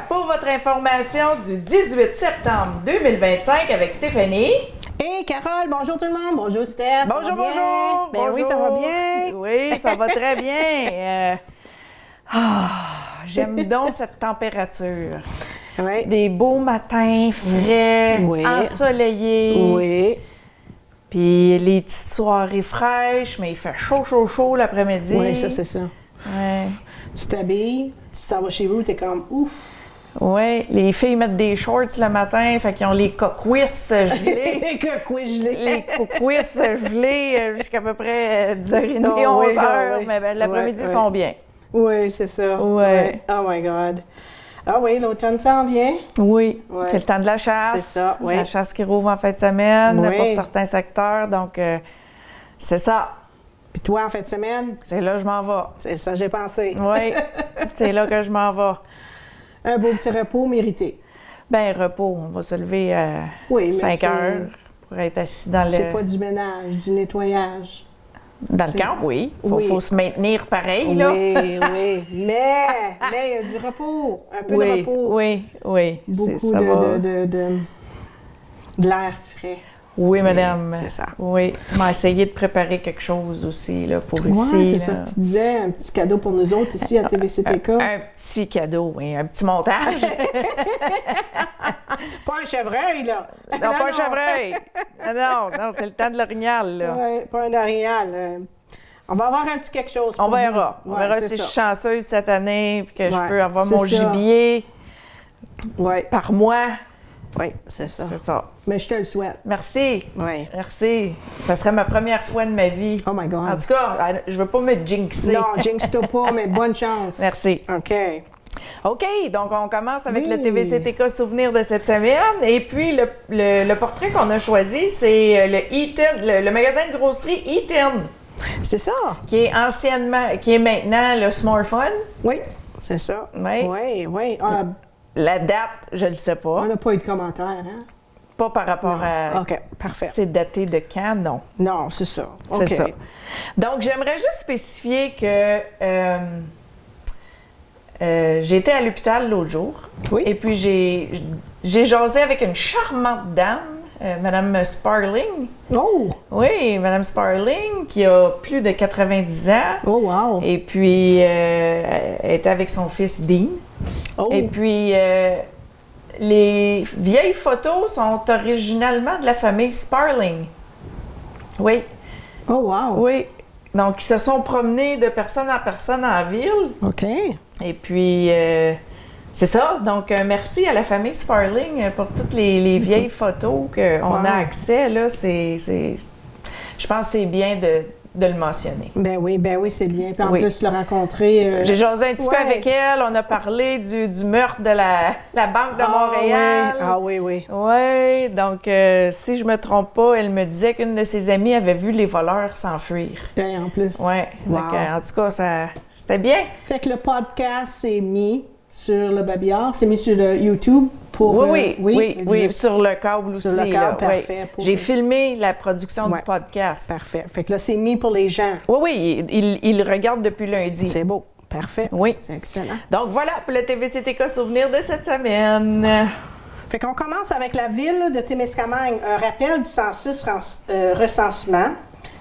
pour votre information du 18 septembre 2025 avec Stéphanie. Et Carole, bonjour tout le monde. Bonjour Steph. Bonjour, bonjour. Ben bonjour. oui, ça va bien. Oui, ça va très bien. J'aime donc cette température. Oui. Des beaux matins frais, Oui. ensoleillés. Oui. Puis les petites soirées fraîches, mais il fait chaud l'après-midi. Oui, ça, c'est ça. Ouais. Tu t'habilles, tu t'en vas chez vous, t'es comme ouf. Oui, les filles mettent des shorts le matin, fait qu'ils ont les coquisses gelées. Les coquilles gelées. Les coquisses gelées jusqu'à peu près 10h30, Oh, 11h, oui. mais l'après-midi, ils sont bien. Oui, c'est ça. Ouais. Oh my God. Ah oui, l'automne s'en vient. Oui, Ouais. c'est le temps de la chasse. C'est ça, oui. La chasse qui rouvre en fin de semaine Oui. pour certains secteurs, donc c'est ça. Puis toi, en fin de semaine, C'est là que je m'en vais. c'est ça, j'ai pensé. Oui, c'est là que je m'en vais. Un beau petit repos mérité. Ben repos, on va se lever à Oui, mais 5 c'est- heures pour être assis dans C'est le... pas du ménage, du nettoyage. Dans le c'est- camp, oui. Oui. Faut se maintenir pareil, là. Oui, oui. Mais il y a du repos, un peu de Oui, repos. oui. Beaucoup Ça va. de l'air frais. Oui, madame. c'est ça. Oui. On va essayer de préparer quelque chose aussi, là, pour Oui, ici. c'est ça là. que tu disais, un petit cadeau pour nous autres ici à TVCTK. Un petit cadeau, oui. Un petit montage. Pas un chevreuil, là. Non, pas un chevreuil. Non, c'est le temps de l'orignal, là. Oui, pas un orignal. On va avoir un petit quelque chose pour On verra. vous. On verra c'est si je ça. suis chanceuse cette année, puis que je Ouais, peux avoir c'est mon ça. gibier Oui, par mois. oui, c'est ça. C'est ça. Mais je te le souhaite. Merci. Oui. Merci. Ça serait ma première fois de ma vie. Oh my God. En tout cas, je veux pas me jinxer. Non, jinx-toi pas, mais bonne chance. Merci. OK. OK, donc on commence avec Oui. le TVCTK souvenir de cette semaine. Et puis, le portrait qu'on a choisi, c'est le Eaton, le magasin de grosserie Eaton, C'est ça. qui est maintenant le Smartphone. Oui, c'est ça. Oui. Oui, oui. Ah, La date, je le sais pas. on n'a pas eu de commentaires, hein? Pas par rapport à... OK, parfait. C'est daté de quand? Non. Non, c'est ça. C'est OK. ça. Donc, j'aimerais juste spécifier que j'étais à l'hôpital l'autre jour. Oui. Et puis, j'ai jasé avec une charmante dame, Madame Sparling. Oh! Oui, Madame Sparling, qui a plus de 90 ans. Oh, wow! Et puis, elle était avec son fils Dean. Oh! Et puis, les vieilles photos sont originalement de la famille Sparling. Oui, Oh, wow! oui. Donc, ils se sont promenés de personne en personne en ville. OK. Et puis, c'est ça. Donc, merci à la famille Sparling pour toutes les vieilles photos qu'on Wow. a accès. Là, je pense que c'est bien de le mentionner. Ben oui, c'est bien. Puis en Oui. plus, le rencontrer. J'ai jasé un petit peu Ouais. avec elle. On a parlé du meurtre de la Banque de Montréal. Oui. Ah oui, oui. Oui, donc si je me trompe pas, elle me disait qu'une de ses amies avait vu les voleurs s'enfuir. Ben, en plus. Oui, Wow. en tout cas, c'était bien. Fait que le podcast s'est mis sur le babillard, c'est mis sur le YouTube pour. Oui, sur le câble aussi. Sur le câble, là, parfait. oui. Pour- J'ai filmé la production Ouais. du podcast. Parfait. Fait que là, c'est mis pour les gens. Oui, il le regarde depuis lundi. C'est beau. Parfait. Oui. C'est excellent. Donc voilà pour le TVCTK souvenir de cette semaine. Fait qu'on commence avec la ville de Témiscamingue. Un rappel du census recensement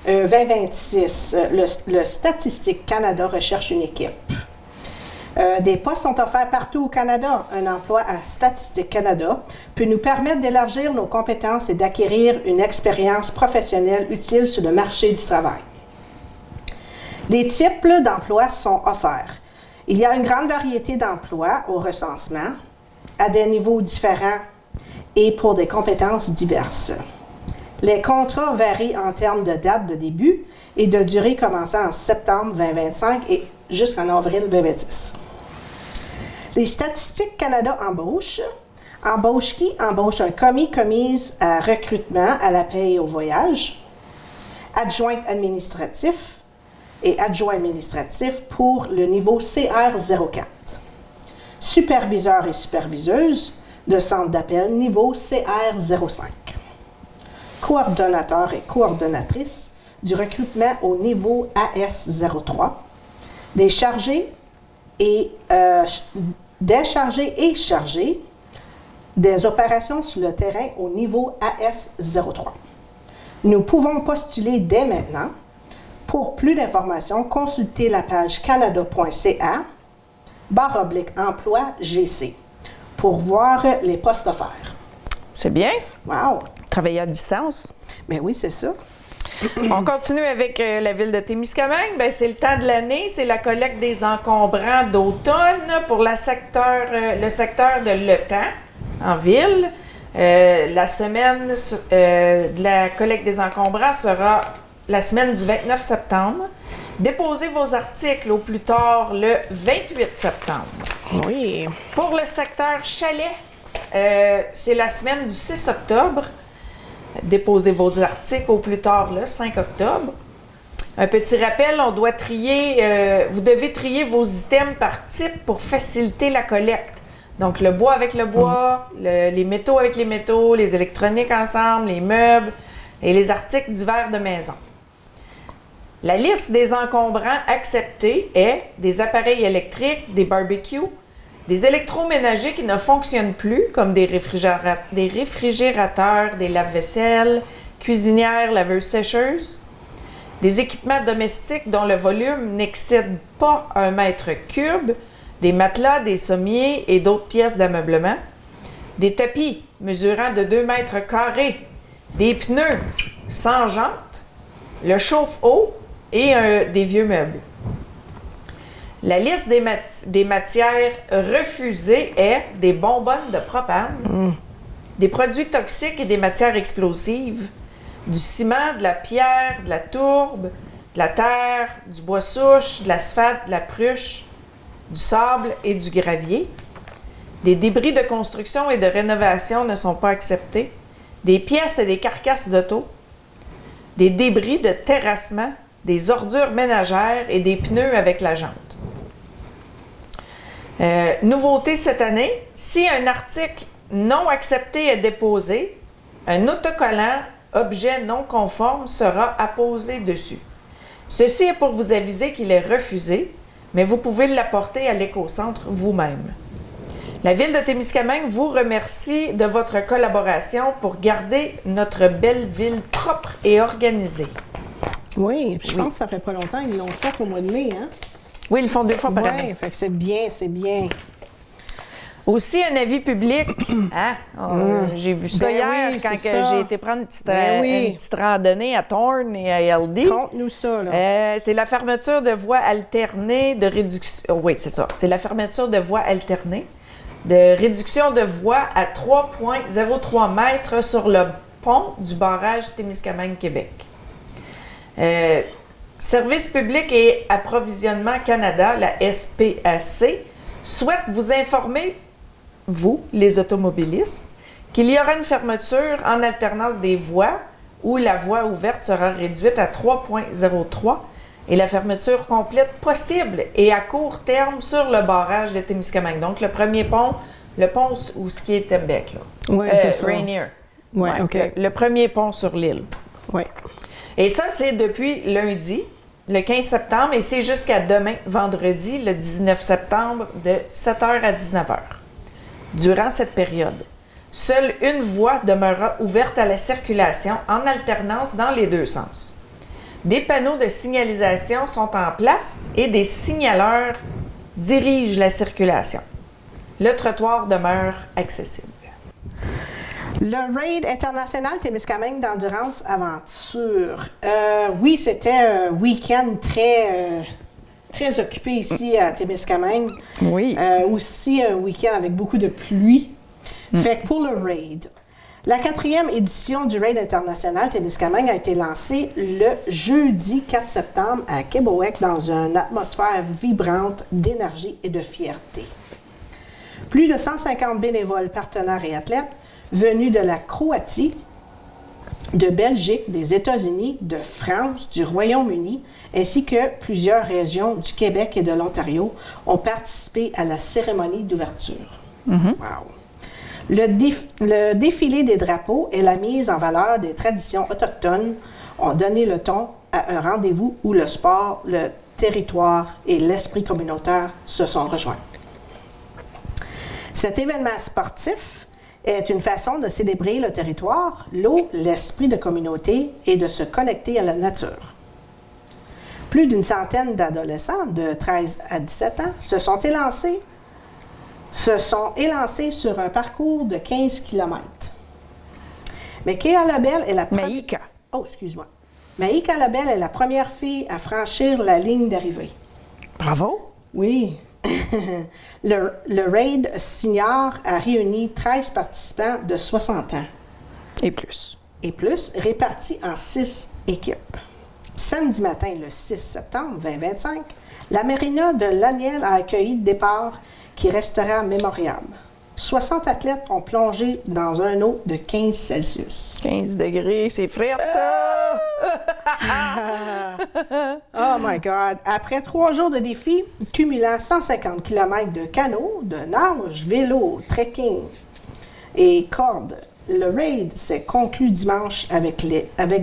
2026. Le Statistique Canada recherche une équipe. Des postes sont offerts partout au Canada. Un emploi à Statistique Canada peut nous permettre d'élargir nos compétences et d'acquérir une expérience professionnelle utile sur le marché du travail. Les types d'emplois sont offerts. Il y a une grande variété d'emplois au recensement, à des niveaux différents et pour des compétences diverses. Les contrats varient en termes de date de début et de durée commençant en septembre 2025 et jusqu'en avril 2026. Les Statistiques Canada embauchent. Embauche qui? Embauche un commise à recrutement à la paie et au voyage, adjointe administratif et adjoint administratif pour le niveau CR04. Superviseur et superviseuse de centre d'appel niveau CR05. Coordonnateur et coordonnatrice du recrutement au niveau AS03. Des chargés et décharger et charger des opérations sur le terrain au niveau AS03. Nous pouvons postuler dès maintenant. Pour plus d'informations, consultez la page canada.ca/emploi GC pour voir les postes offerts. C'est bien. Wow! Travailler à distance. Ben oui, c'est ça. On continue avec la ville de Témiscamingue. Ben, c'est le temps de l'année, c'est la collecte des encombrants d'automne pour le secteur de l'Etang en ville. La semaine de la collecte des encombrants sera la semaine du 29 septembre. Déposez vos articles au plus tard le 28 septembre. Oui. Pour le secteur chalet, c'est la semaine du 6 octobre. Déposez vos articles au plus tard le 5 octobre. Un petit rappel, on doit trier, vous devez trier vos items par type pour faciliter la collecte. Donc, le bois avec le bois, les métaux avec les métaux, les électroniques ensemble, les meubles et les articles divers de maison. La liste des encombrants acceptés est des appareils électriques, des barbecues, des électroménagers qui ne fonctionnent plus, comme des réfrigérateurs, des lave-vaisselle, cuisinières, laveuses sécheuses, des équipements domestiques dont le volume n'excède pas 1 mètre cube, des matelas, des sommiers et d'autres pièces d'ameublement, des tapis mesurant de 2 mètres carrés, des pneus sans jantes, le chauffe-eau et des vieux meubles. La liste des matières refusées est des bonbonnes de propane, des produits toxiques et des matières explosives, du ciment, de la pierre, de la tourbe, de la terre, du bois souche, de l'asphalte, de la pruche, du sable et du gravier. Des débris de construction et de rénovation ne sont pas acceptés. Des pièces et des carcasses d'auto, des débris de terrassement, des ordures ménagères et des pneus avec la jante. Nouveauté cette année, si un article non accepté est déposé, un autocollant « Objet non conforme » sera apposé dessus. Ceci est pour vous aviser qu'il est refusé, mais vous pouvez l'apporter à l'éco-centre vous-même. La Ville de Témiscamingue vous remercie de votre collaboration pour garder notre belle ville propre et organisée. Oui, je pense que ça fait pas longtemps qu'ils l'ont fait au mois de mai, hein? Oui, ils le font 2 fois par année. Oui, fait que c'est bien, c'est bien. Aussi, un avis public. Hein? J'ai vu ça Ben hier oui, quand c'est ça. j'ai été prendre une petite, Ben une petite randonnée à Thorne et à LD. Conte-nous ça, là. C'est la fermeture de voies alternées de réduction. Oui, c'est ça. C'est la fermeture de voies alternées de réduction de voies à 3,03 mètres sur le pont du barrage Témiscamingue-Québec. Service public et approvisionnement Canada, la SPAC, souhaite vous informer, vous, les automobilistes, qu'il y aura une fermeture en alternance des voies où la voie ouverte sera réduite à 3,03 et la fermeture complète possible et à court terme sur le barrage de Témiscamingue. Donc, le premier pont, le pont où ce qui est Tembec, là. Oui, c'est ça. Rainier. Oui, Ouais, OK. le premier pont sur l'île. Oui. Et ça, c'est depuis lundi, le 15 septembre, et c'est jusqu'à demain, vendredi, le 19 septembre, de 7h à 19h. Durant cette période, seule une voie demeurera ouverte à la circulation en alternance dans les 2 sens. Des panneaux de signalisation sont en place et des signaleurs dirigent la circulation. Le trottoir demeure accessible. Le Raid international Témiscamingue d'endurance aventure. Oui, c'était un week-end très occupé ici à Témiscamingue. Oui. Aussi un week-end avec beaucoup de pluie. Fait que pour le Raid, la 4e édition du Raid international Témiscamingue a été lancée le jeudi 4 septembre à Québec dans une atmosphère vibrante d'énergie et de fierté. Plus de 150 bénévoles, partenaires et athlètes venus de la Croatie, de Belgique, des États-Unis, de France, du Royaume-Uni, ainsi que plusieurs régions du Québec et de l'Ontario ont participé à la cérémonie d'ouverture. Wow! Le défilé des drapeaux et la mise en valeur des traditions autochtones ont donné le ton à un rendez-vous où le sport, le territoire et l'esprit communautaire se sont rejoints. Cet événement sportif est une façon de célébrer le territoire, l'eau, l'esprit de communauté et de se connecter à la nature. Plus d'une centaine d'adolescents de 13 à 17 ans se sont élancés sur un parcours de 15 km. Maïka Labelle est la Maïka. Oh, excuse-moi. Maïka Labelle est la première fille à franchir la ligne d'arrivée. Bravo! Oui. le raid senior a réuni 13 participants de 60 ans. Et plus. Et plus, répartis en 6 équipes. Samedi matin, le 6 septembre 2025, la marina de Laniel a accueilli le départ qui restera mémoriable. 60 athlètes ont plongé dans un eau de 15 Celsius. 15 degrés, c'est frais, ça! Oh my God! Après 3 jours de défi, cumulant 150 km de canot, de nage, vélo, trekking et corde, le raid s'est conclu dimanche avec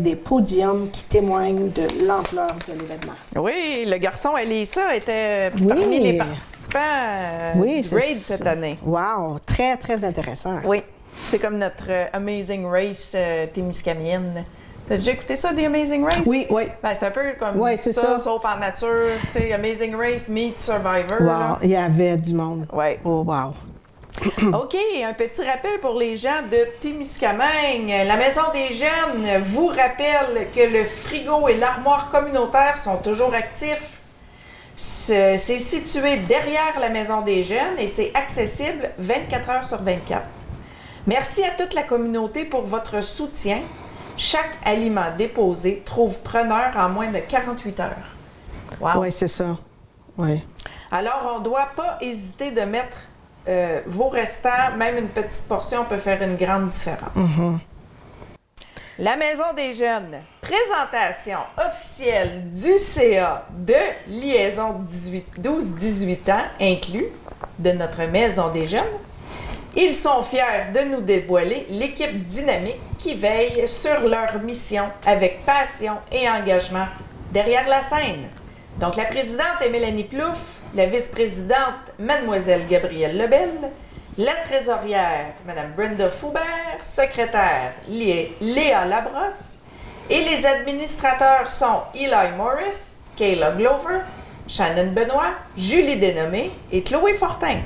des podiums qui témoignent de l'ampleur de l'événement. Oui, le garçon Elisa était parmi les participants du raid cette année. Wow! Très, très intéressant. Oui, c'est comme notre Amazing Race Témiscamienne. T'as déjà écouté ça, The Amazing Race? Oui, oui. Ben, c'est un peu comme ça, sauf en nature. Tu sais, Amazing Race meet Survivor. Wow, là. il y avait du monde. Oui. Oh, wow. OK, un petit rappel pour les gens de Témiscamingue. La Maison des Jeunes vous rappelle que le frigo et l'armoire communautaire sont toujours actifs. C'est situé derrière la Maison des Jeunes et c'est accessible 24 heures sur 24. Merci à toute la communauté pour votre soutien. Chaque aliment déposé trouve preneur en moins de 48 heures. Wow. Oui, c'est ça. Oui. Alors, on ne doit pas hésiter de mettre vos restants, même une petite portion peut faire une grande différence. Mm-hmm. La Maison des Jeunes, présentation officielle du CA de liaison 12-18 ans inclus de notre Maison des Jeunes. Ils sont fiers de nous dévoiler l'équipe dynamique qui veille sur leur mission avec passion et engagement derrière la scène. Donc, la présidente est Mélanie Plouffe, la vice-présidente, Mademoiselle Gabrielle Lebel, la trésorière, Mme Brenda Foubert, secrétaire, Léa Labrosse, et les administrateurs sont Eli Morris, Kayla Glover, Shannon Benoît, Julie Dénommé et Chloé Fortin.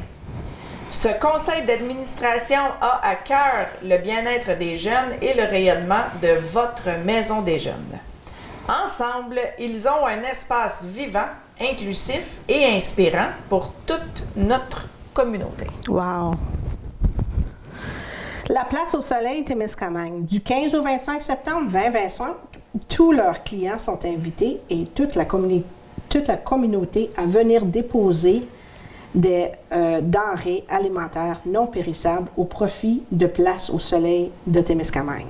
Ce conseil d'administration a à cœur le bien-être des jeunes et le rayonnement de votre Maison des Jeunes. Ensemble, ils ont un espace vivant, inclusif et inspirant pour toute notre communauté. Wow! La place au soleil Témiscamingue, du 15 au 25 septembre 2025, tous leurs clients sont invités et toute la communauté à venir déposer des denrées alimentaires non périssables au profit de Place au soleil de Témiscamingue.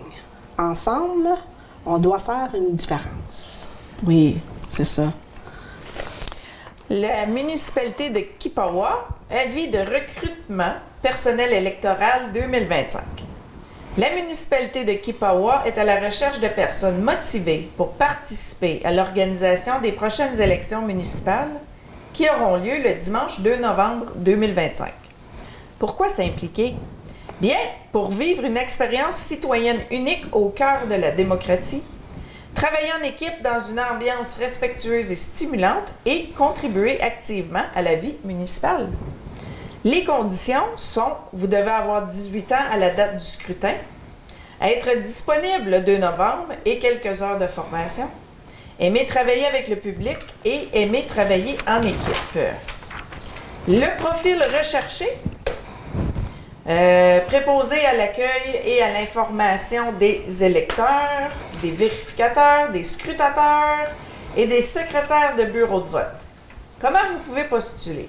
Ensemble, on doit faire une différence. Oui, c'est ça. La municipalité de Kipawa, avis de recrutement personnel électoral 2025. La municipalité de Kipawa est à la recherche de personnes motivées pour participer à l'organisation des prochaines élections municipales qui auront lieu le dimanche 2 novembre 2025. Pourquoi s'impliquer? Bien, pour vivre une expérience citoyenne unique au cœur de la démocratie, travailler en équipe dans une ambiance respectueuse et stimulante et contribuer activement à la vie municipale. Les conditions sont, vous devez avoir 18 ans à la date du scrutin, être disponible le 2 novembre et quelques heures de formation, aimer travailler avec le public et aimer travailler en équipe. Le profil recherché, préposé à l'accueil et à l'information des électeurs, des vérificateurs, des scrutateurs et des secrétaires de bureau de vote. Comment vous pouvez postuler?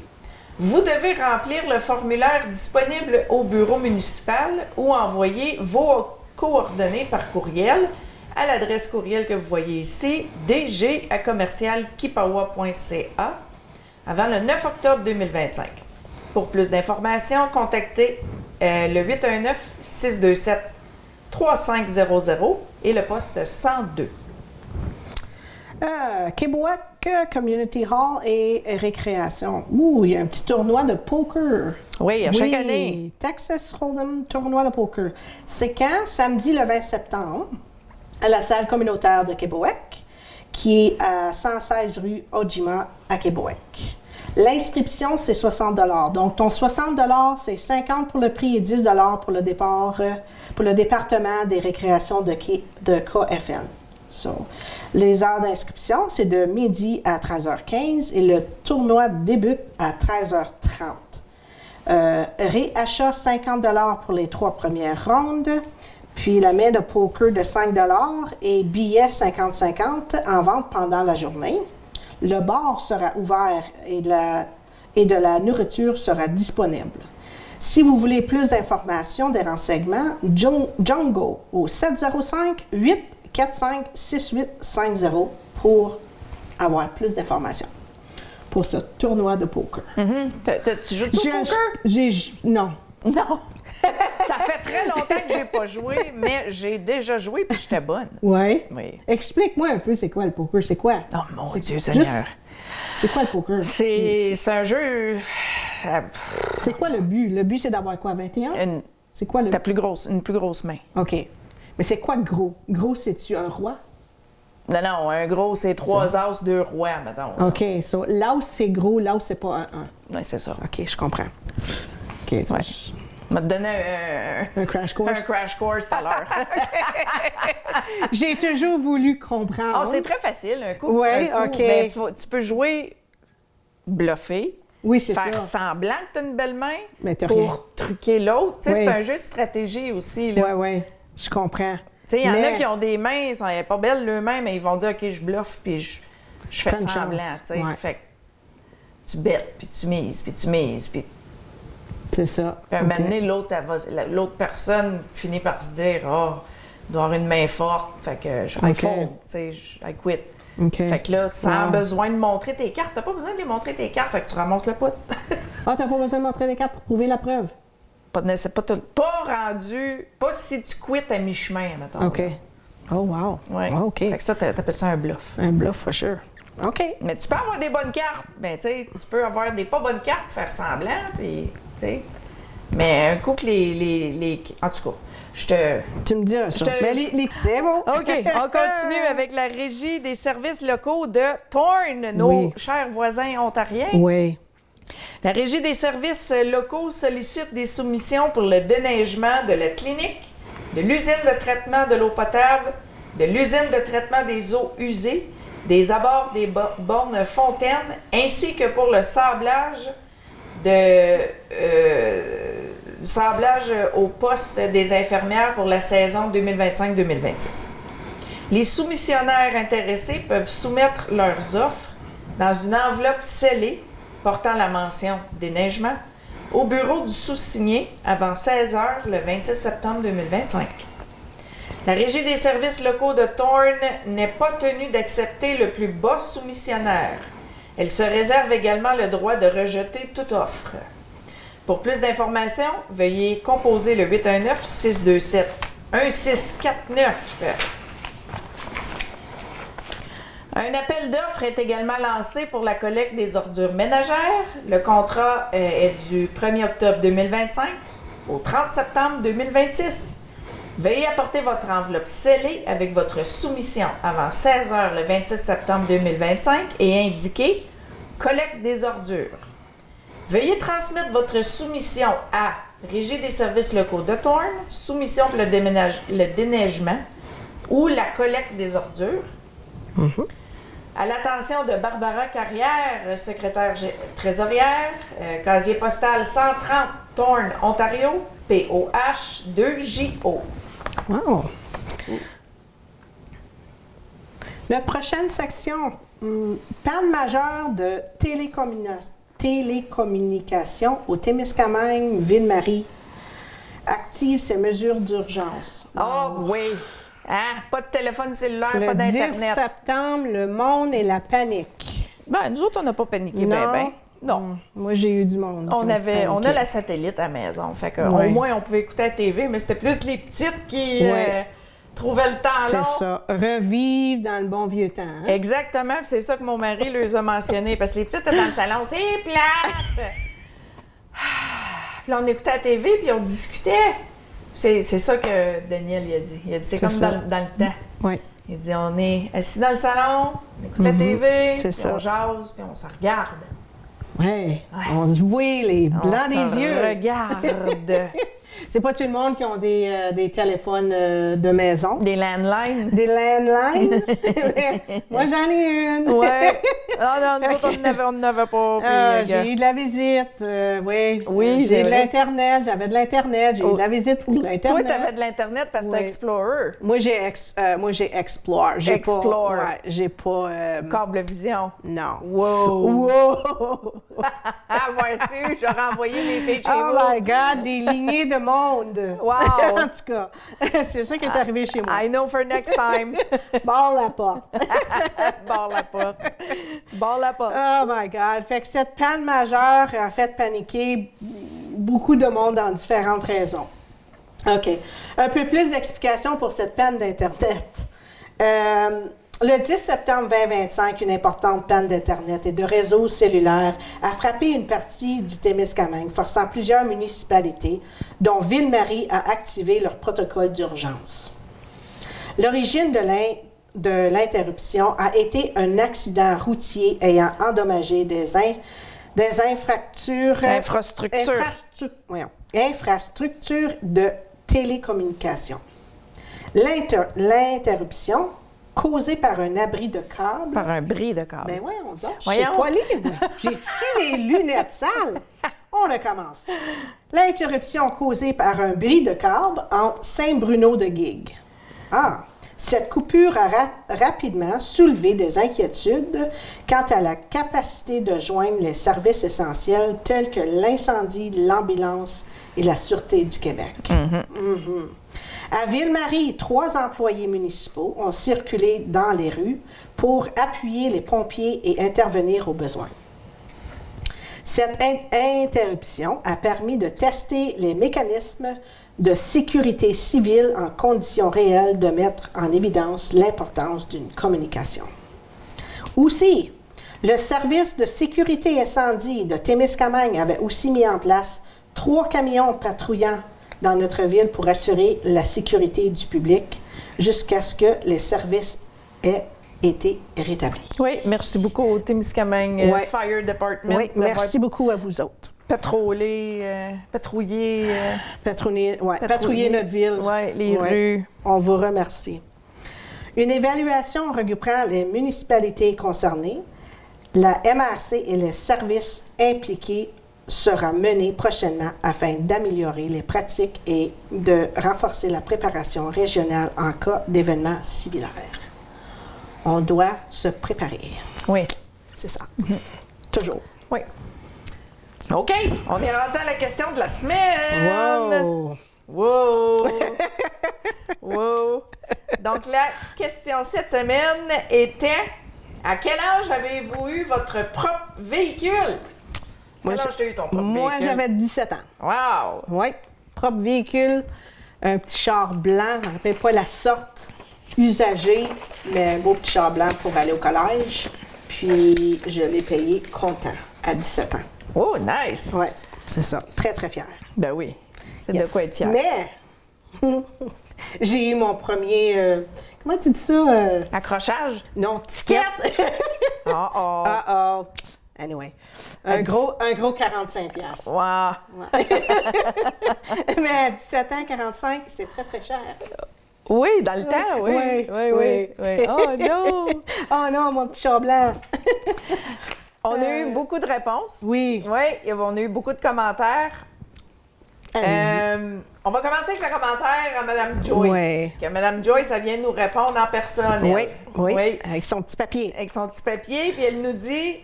Vous devez remplir le formulaire disponible au bureau municipal ou envoyer vos coordonnées par courriel à l'adresse courriel que vous voyez ici, dg@commercialkipawa.ca avant le 9 octobre 2025. Pour plus d'informations, contactez le 819-627-3500 et le poste 102. Québec Community Hall et récréation. Ouh, il y a un petit tournoi de poker. Oui, à chaque année. Texas Hold'em tournoi de poker. C'est quand? Samedi le 20 septembre, à la salle communautaire de Québec, qui est à 116 rue Ojima à Québec. L'inscription, c'est 60 $. Donc, ton 60 $, c'est 50 pour le prix et 10 $ pour le départ, pour le département des récréations de KFN. So, les heures d'inscription, c'est de midi à 13h15 et le tournoi débute à 13h30. Réachat 50 $ pour les 3 premières rondes, puis la main de poker de 5 $ et billets 50-50 en vente pendant la journée. Le bar sera ouvert et de la nourriture sera disponible. Si vous voulez plus d'informations, des renseignements, Django au 705-845-6850 pour avoir plus d'informations pour ce tournoi de poker. Tu joues au poker? Non. Non. Ça fait très longtemps que j'ai pas joué, mais j'ai déjà joué puis j'étais bonne. Ouais. Oui. Explique-moi un peu, c'est quoi le poker? C'est quoi? Oh mon Dieu Seigneur. C'est quoi le poker? C'est un jeu... C'est quoi le but? Le but, c'est d'avoir quoi, 21? C'est quoi le but? Une plus grosse main. OK. Mais c'est quoi gros? Gros, c'est-tu un roi? Non, un gros, c'est 3 as, 2 rois, mettons. OK. So, l'as, c'est gros, l'as, c'est pas un 1. Oui, c'est ça. OK, je comprends. OK. Ouais. Je vais te donner un crash course. Un crash course tout à l'heure. J'ai toujours voulu comprendre. Oh, c'est très facile, un coup. Oui, OK. Mais tu peux jouer bluffer. Oui, c'est ça. Faire semblant que tu as une belle main mais pour truquer l'autre. Tu sais, oui. c'est un jeu de stratégie aussi. Oui, oui, je comprends. Tu sais, il y en a qui ont des mains, ils sont pas belles eux-mêmes, mais ils vont dire, OK, je bluffe, puis je fais semblant, tu sais. Ouais. Fait que tu bêtes, puis tu mises, puis tu mises, puis... C'est ça. Puis à un moment donné, l'autre personne finit par se dire, il doit avoir une main forte, fait que je fold, tu sais, I quit. Okay. Fait que là, sans besoin de montrer tes cartes, t'as pas besoin de les montrer tes cartes, fait que tu ramasses le poutre. T'as pas besoin de montrer les cartes pour prouver la preuve? Pas rendu, pas si tu quittes à mi-chemin, mettons. OK. Oh, wow. Ouais. Oh, OK. Fait que ça, t'appelles ça un bluff. Un bluff, for sure. OK. Mais tu peux avoir des bonnes cartes, ben tu sais, tu peux avoir des pas bonnes cartes, faire semblant, puis, tu sais. Mais un coup que en tout cas, tu me diras ça. C'est bon. OK, on continue avec la Régie des services locaux de Thorne, nos chers voisins ontariens. Oui. La Régie des services locaux sollicite des soumissions pour le déneigement de la clinique, de l'usine de traitement de l'eau potable, de l'usine de traitement des eaux usées, des abords des bornes fontaines, ainsi que pour le sablage au poste des infirmières pour la saison 2025-2026. Les soumissionnaires intéressés peuvent soumettre leurs offres dans une enveloppe scellée portant la mention déneigement au bureau du sous-signé avant 16 h le 26 septembre 2025. La Régie des services locaux de Thorne n'est pas tenue d'accepter le plus bas soumissionnaire. Elle se réserve également le droit de rejeter toute offre. Pour plus d'informations, veuillez composer le 819-627-1649. Un appel d'offres est également lancé pour la collecte des ordures ménagères. Le contrat est du 1er octobre 2025 au 30 septembre 2026. Veuillez apporter votre enveloppe scellée avec votre soumission avant 16 h le 26 septembre 2025 et indiquer « Collecte des ordures ». Veuillez transmettre votre soumission à Régie des services locaux de Thorne, soumission pour le déneigement ou la collecte des ordures. Mm-hmm. À l'attention de Barbara Carrière, secrétaire trésorière, casier postal 130, Thorne, Ontario, POH 2JO. Wow! Notre prochaine section, panne majeure de télécommunication au Témiscamingue, Ville-Marie, active ses mesures d'urgence. Oh oui! Hein? Pas de téléphone cellulaire, le pas d'Internet. Le 10 septembre, le monde et la panique. Ben, nous autres, on n'a pas paniqué non. ben. Non. Moi, j'ai eu du monde. On a la satellite à la maison. Fait que, au moins, on pouvait écouter la TV, mais c'était plus les petites qui trouvait le temps long. C'est ça. Revivre dans le bon vieux temps. Hein? Exactement, puis c'est ça que mon mari leur a mentionné, parce que les petites étaient dans le salon, c'est plate! Puis là, on écoutait la TV, puis on discutait. C'est ça que Daniel il a dit. Il a dit, c'est comme dans le temps. Oui. Il dit, on est assis dans le salon, on écoute la TV, puis ça. on jase, puis on se regarde. Ouais. On se voit les blancs des yeux. Regarde. C'est pas tout le monde qui ont des téléphones de maison. Des landlines. Des landlines. Moi, j'en ai une. Oui. Non, nous autres, on n'avait pas. J'ai eu de la visite, oui. Oui, j'ai de l'Internet. J'avais de l'Internet. J'ai eu de la visite pour l'Internet. Toi, tu avais de l'Internet parce que tu as Explorer. Moi, j'ai Explore. J'ai pas... Cablevision. Non. Wow. Moi aussi, j'aurais envoyé mes filles chez vous. Oh my God, des lignées de monde. Wow. En tout cas, c'est ça qui est arrivé chez moi. I know for next time. Barre la porte. Barre la porte. Barre la porte. Oh my God. Fait que cette panne majeure a fait paniquer beaucoup de monde dans différentes raisons. OK. Un peu plus d'explications pour cette panne d'Internet. Le 10 septembre 2025, une importante panne d'Internet et de réseaux cellulaires a frappé une partie du Témiscamingue, forçant plusieurs municipalités, dont Ville-Marie, à activer leur protocole d'urgence. L'origine de l'interruption a été un accident routier ayant endommagé des infrastructures de télécommunications. L'interruption causée par un abri de câble. Par un bris de câble. Ben voyons donc, je suis pas libre. J'ai-tu les lunettes sales? On recommence. L'interruption causée par un bris de câble entre Saint-Bruno de Guigues. Cette coupure a rapidement soulevé des inquiétudes quant à la capacité de joindre les services essentiels tels que l'incendie, l'ambulance et la Sûreté du Québec. À Ville-Marie, 3 employés municipaux ont circulé dans les rues pour appuyer les pompiers et intervenir aux besoins. Cette interruption a permis de tester les mécanismes de sécurité civile en conditions réelles de mettre en évidence l'importance d'une communication. Aussi, le service de sécurité incendie de Témiscamingue avait aussi mis en place 3 camions patrouillant dans notre ville pour assurer la sécurité du public jusqu'à ce que les services aient été rétablis. Oui, merci beaucoup au Témiscamingue Fire Department. Oui, merci beaucoup à vous autres. Patrouiller notre ville. Oui, les rues. On vous remercie. Une évaluation regroupant les municipalités concernées, la MRC et les services impliqués sera menée prochainement afin d'améliorer les pratiques et de renforcer la préparation régionale en cas d'événements similaires. On doit se préparer. Oui. C'est ça. Toujours. Oui. OK, on est rendu à la question de la semaine. Wow! Wow! Wow! Donc, la question cette semaine était: à quel âge avez-vous eu votre propre véhicule? Quel âge t'as eu ton propre véhicule? Moi, j'avais 17 ans. Wow! Oui, propre véhicule, un petit char blanc, je ne me rappelle pas la sorte, usagé, mais un beau petit char blanc pour aller au collège. Puis, je l'ai payé content, à 17 ans. Oh, nice! Oui, c'est ça. Très, très fière. Ben oui, c'est de quoi être fier. Mais, j'ai eu mon premier, comment tu dis ça? Accrochage? Non, ticket. Oh. Anyway, un gros 45$. Wow! Ouais. Mais à 17 ans, 45, c'est très, très cher. Oui, dans le temps, oui. Oh non! Oh non, mon petit chat blanc! On a eu beaucoup de réponses. Oui. Oui, on a eu beaucoup de commentaires. On va commencer avec le commentaire à Mme Joyce. Oui. Que Mme Joyce, elle vient nous répondre en personne. Oui, avec son petit papier. Avec son petit papier, puis elle nous dit,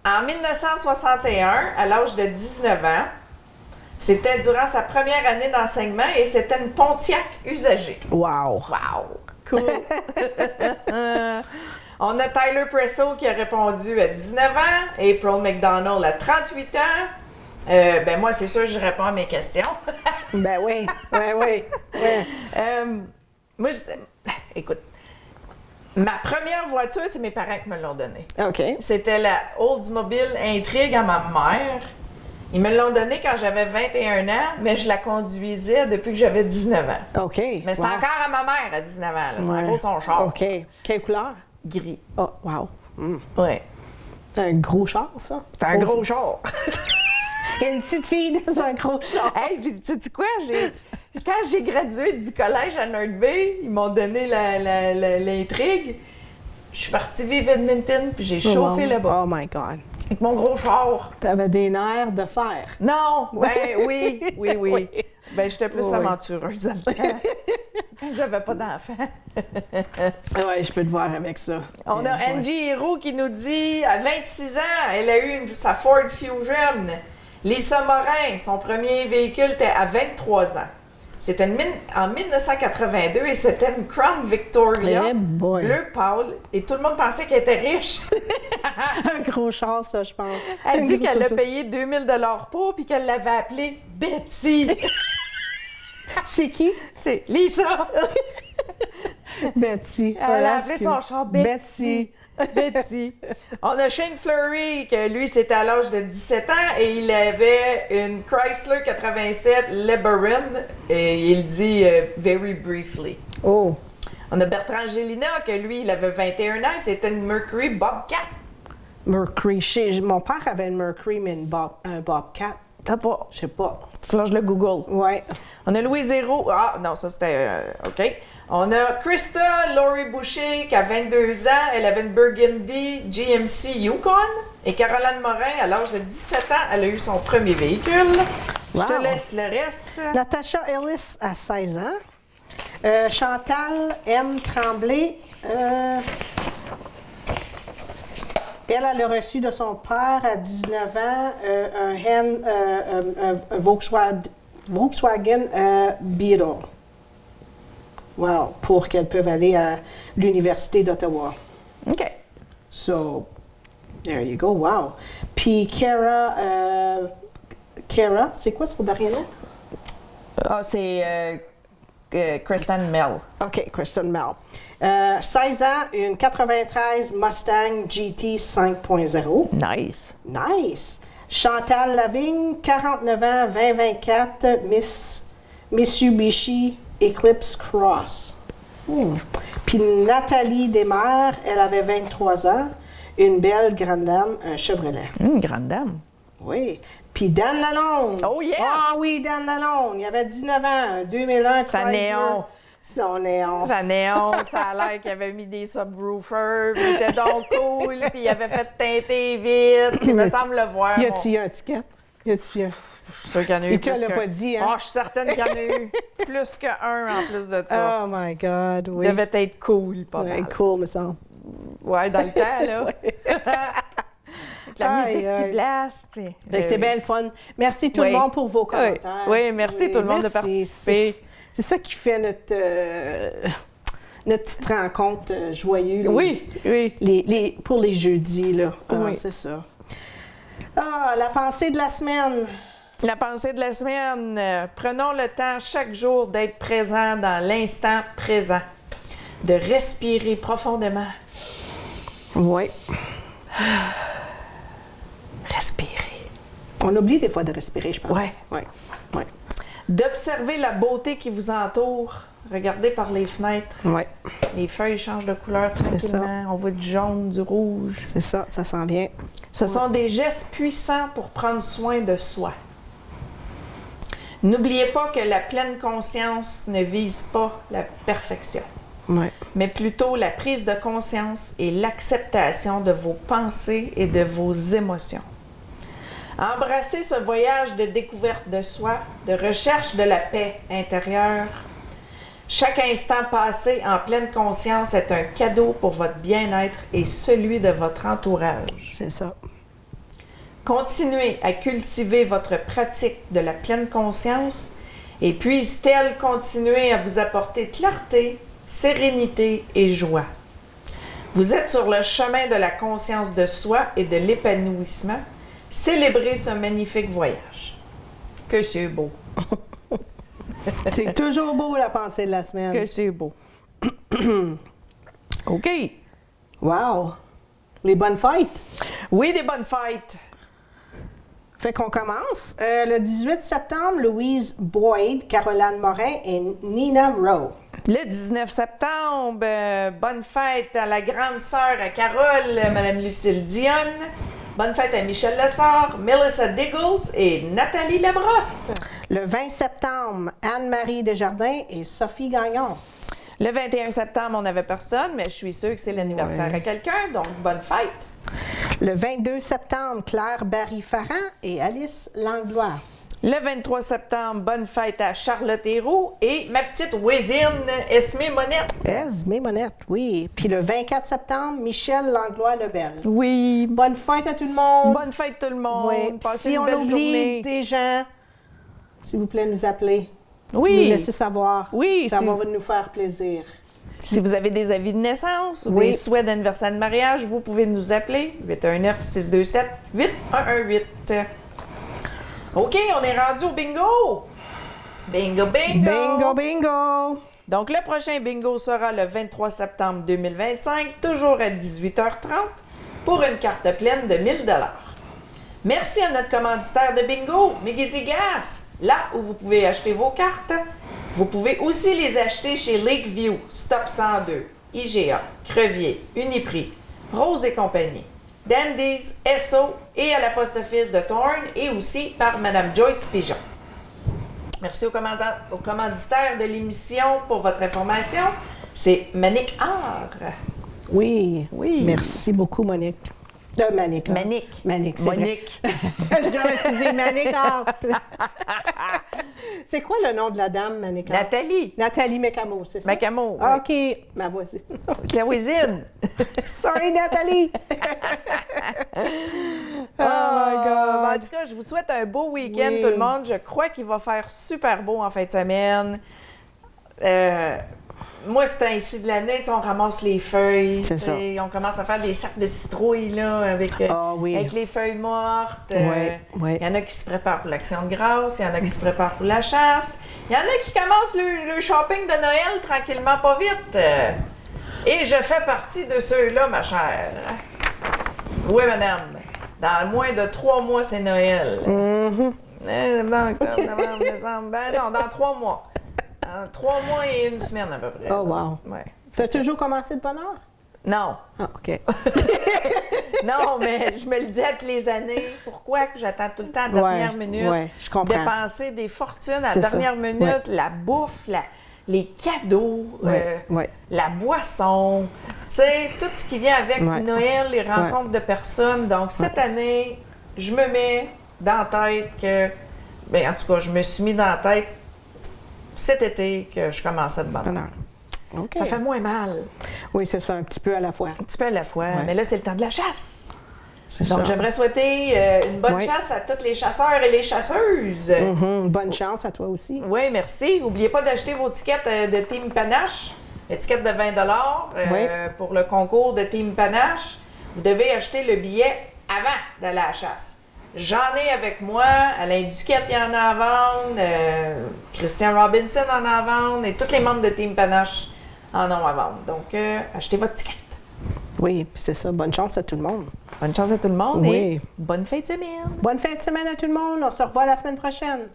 en 1961, à l'âge de 19 ans, c'était durant sa première année d'enseignement et c'était une Pontiac usagée. Wow! Wow! Cool! On a Tyler Presso qui a répondu à 19 ans, April McDonald à 38 ans. Ben moi, c'est sûr, je réponds à mes questions. Ben oui. Moi, je écoute, ma première voiture, c'est mes parents qui me l'ont donnée. OK. C'était la Oldsmobile Intrigue à ma mère. Ils me l'ont donnée quand j'avais 21 ans, mais je la conduisais depuis que j'avais 19 ans. OK. Mais c'était encore à ma mère à 19 ans. Là. C'est Ouais. encore son char. OK. Quelle couleur? Gris. Oh, wow. Ouais. C'est un gros char, ça? C'est un gros char. Il y a une petite fille dans un gros char. Hey, puis tu sais quoi? Quand j'ai gradué du collège à North Bay, ils m'ont donné l'intrigue. Je suis partie vivre à Edmonton, puis j'ai chauffé là-bas. Oh my God. Avec mon gros char. T'avais des nerfs de fer. Non! Ben oui. Oui. Ben j'étais plus Oui. aventureuse dans le temps. Quand j'avais pas d'enfant. Oui, je peux te voir avec ça. On a Angie Héroux qui nous dit, à 26 ans, elle a eu sa Ford Fusion. Lisa Morin, son premier véhicule était à 23 ans. C'était en 1982 et c'était une Crown Victoria Eh boy. bleu pâle et tout le monde pensait qu'elle était riche. Un gros char, ça, je pense. Elle dit Un gros qu'elle a auto. payé 2000 $ pour puis qu'elle l'avait appelée Betty. C'est qui? C'est Lisa. Betty. Elle Voilà, a appelé c'est son cute. char Betty. Betty. On a Shane Fleury, que lui, c'était à l'âge de 17 ans et il avait une Chrysler 87 LeBaron et il dit very briefly. Oh. On a Bertrand Gélina, que lui, il avait 21 ans et c'était une Mercury Bobcat. Mercury. Mon père avait une Mercury, mais un Bobcat. T'as pas? Je sais pas. Faut que je le Google. Ouais. On a Louise Hérault. Ah, non, ça c'était. OK. On a Krista Laurie Boucher, qui a 22 ans. Elle avait une Burgundy GMC Yukon. Et Caroline Morin, à l'âge de 17 ans, elle a eu son premier véhicule. Wow. Je te laisse le reste. Natasha Ellis à 16 ans. Chantal M. Tremblay. Elle a reçu de son père à 19 ans un Volkswagen Beetle. Wow, pour qu'elle puisse aller à l'Université d'Ottawa. OK. So, there you go, wow. Puis Kara, c'est quoi son dernier nom? Ah, c'est Kristen Mel. OK, Kristen Mel. 16 ans, une 93 Mustang GT 5.0. Nice. Nice. Chantal Lavigne, 49 ans, 2024, Mitsubishi Eclipse Cross. Puis Nathalie Desmaires, elle avait 23 ans, une belle grande dame, un Chevrolet. Une grande dame. Oui. Puis Dan Lalonde. Oh, yes! Ah oui, Dan Lalonde. Il avait 19 ans, un 2001 Sa Chrysler. néon. Son néon. Sa néon, ça a l'air qu'il avait mis des subwoofers, puis il était donc cool, puis il avait fait teinter vite, puis il me semble le voir. Y a-tu un ticket? Y a-tu un? Je suis sûre qu'il y en a eu Il te plus l'a qu'un. pas dit, hein? Ah, je suis certaine qu'il y en a eu plus qu'un en plus de ça. Oh my God, oui. Il devait être cool, pas Ouais, mal. cool, me semble. Ouais, dans le temps, là. Avec la Aïe, musique aïe. qui blast. Fait que c'est bien le fun. Merci tout le Oui. monde pour vos commentaires. Oui, merci tout le monde de merci. participer. C'est ça qui fait notre petite rencontre joyeuse. Oui, oui. Pour les jeudis, là. Ah, Oui. c'est ça. Ah, la pensée de la semaine. La pensée de la semaine. Prenons le temps chaque jour d'être présent dans l'instant présent, de respirer profondément. Oui. Respirer. On oublie des fois de respirer, je pense. Ouais. Ouais. Ouais. D'observer la beauté qui vous entoure. Regardez par les fenêtres. Ouais. Les feuilles changent de couleur C'est ça. tranquillement. On voit du jaune, du rouge. C'est ça, ça sent bien. Ce sont des gestes puissants pour prendre soin de soi. N'oubliez pas que la pleine conscience ne vise pas la perfection, Ouais. mais plutôt la prise de conscience et l'acceptation de vos pensées et de vos émotions. Embrassez ce voyage de découverte de soi, de recherche de la paix intérieure. Chaque instant passé en pleine conscience est un cadeau pour votre bien-être et celui de votre entourage. C'est ça. Continuez à cultiver votre pratique de la pleine conscience et puisse-t-elle continuer à vous apporter clarté, sérénité et joie. Vous êtes sur le chemin de la conscience de soi et de l'épanouissement. Célébrez ce magnifique voyage. Que c'est beau. C'est toujours beau la pensée de la semaine. Que c'est beau. OK. Wow! Les bonnes fêtes! Oui, des bonnes fêtes. Fait qu'on commence. Le 18 septembre, Louise Boyd, Caroline Morin et Nina Rowe. Le 19 septembre, bonne fête à la grande sœur à Carole, Mme Lucille Dionne. Bonne fête à Michel Lessard, Melissa Diggles et Nathalie Labrosse. Le 20 septembre, Anne-Marie Desjardins et Sophie Gagnon. Le 21 septembre, on n'avait personne, mais je suis sûre que c'est l'anniversaire à quelqu'un, donc bonne fête. Le 22 septembre, Claire Barry-Farran et Alice Langlois. Le 23 septembre, bonne fête à Charlotte Hérault et ma petite voisine Esmé Monette. Esmé Monette, oui. Puis le 24 septembre, Michel Langlois-Lebel. Oui. Bonne fête à tout le monde. Bonne fête tout le monde. Oui. Passez Si une on belle oublie journée. des gens, s'il vous plaît, nous appeler. Oui. Nous laisser savoir. Oui, Ça si- va nous faire plaisir. Si vous avez des avis de naissance ou Oui. des souhaits d'anniversaire de mariage, vous pouvez nous appeler 819-627-8118. OK, on est rendu au bingo! Bingo, bingo! Bingo, bingo! Donc, le prochain bingo sera le 23 septembre 2025, toujours à 18h30, pour une carte pleine de 1000 $. Merci à notre commanditaire de bingo, Miggy Gas, là où vous pouvez acheter vos cartes. Vous pouvez aussi les acheter chez Lakeview, Stop 102, IGA, Crevier, Uniprix, Rose et compagnie, Dandies, Esso et à la Post Office de Thorne et aussi par Mme Joyce Pigeon. Merci aux commanditaires de l'émission pour votre information. C'est Manic Art. Oui. Oui. Merci beaucoup, Monique. Manique. hein. Manic. Manique, c'est vrai. Monique. Je dois m'excuser, Manique. C'est quoi le nom de la dame, Manique? Nathalie. Nathalie Mécamo, c'est ça? Macamo. Ah, OK, ma voisine. La voisine. Sorry, Nathalie! Oh my En God! tout cas, je vous souhaite un beau week-end, Oui. tout le monde. Je crois qu'il va faire super beau en fin de semaine. Moi, c'est ainsi de l'année, tu sais, on ramasse les feuilles. C'est tu sais, ça. On commence à faire des sacs de citrouilles là, avec, Ah oui. avec les feuilles mortes. Ouais, ouais. Il y en a qui se préparent pour l'Action de grâce, il y en a qui se préparent pour la chasse. Il y en a qui commencent le shopping de Noël tranquillement, pas vite. Et je fais partie de ceux-là, ma chère. Oui, madame. Dans moins de 3 mois, c'est Noël. Dans octobre, novembre, décembre. Ben non, dans 3 mois. Dans 3 mois et 1 semaine à peu près. Oh, wow. Ouais. T'as toujours commencé de bonne heure? Non. Ah, OK. Non, mais je me le dis à toutes les années. Pourquoi que j'attends tout le temps à la dernière minute? ouais, je comprends. Dépenser des fortunes à C'est la ça. dernière minute, la bouffe, les cadeaux, Ouais. la boisson, tu sais, tout ce qui vient avec Ouais. Noël, les rencontres de personnes. Donc, cette année, je me mets dans la tête que, bien, en tout cas, je me suis mis dans la tête cet été que je commençais de bonne Bonne heure. heure. OK. Ça fait moins mal, Oui, c'est ça, un petit peu à la fois. un petit peu à la fois. Ouais. Mais là, c'est le temps de la chasse. C'est Donc, ça. j'aimerais souhaiter une bonne Ouais. chasse à tous les chasseurs et les chasseuses. Bonne chance à toi aussi. Oui, merci. N'oubliez pas d'acheter vos tickets de Team Panache, l'étiquette de 20 Oui. pour le concours de Team Panache. Vous devez acheter le billet avant d'aller à la chasse. J'en ai avec moi. Alain Duquette, il y en a à vendre. Christian Robinson en a à vendre. Et tous les membres de Team Panache en ont à vendre. Donc, achetez votre ticket. Oui, puis c'est ça. Bonne chance à tout le monde. Bonne chance à tout le monde Oui. et bonne fin de semaine. Bonne fin de semaine à tout le monde. On se revoit la semaine prochaine.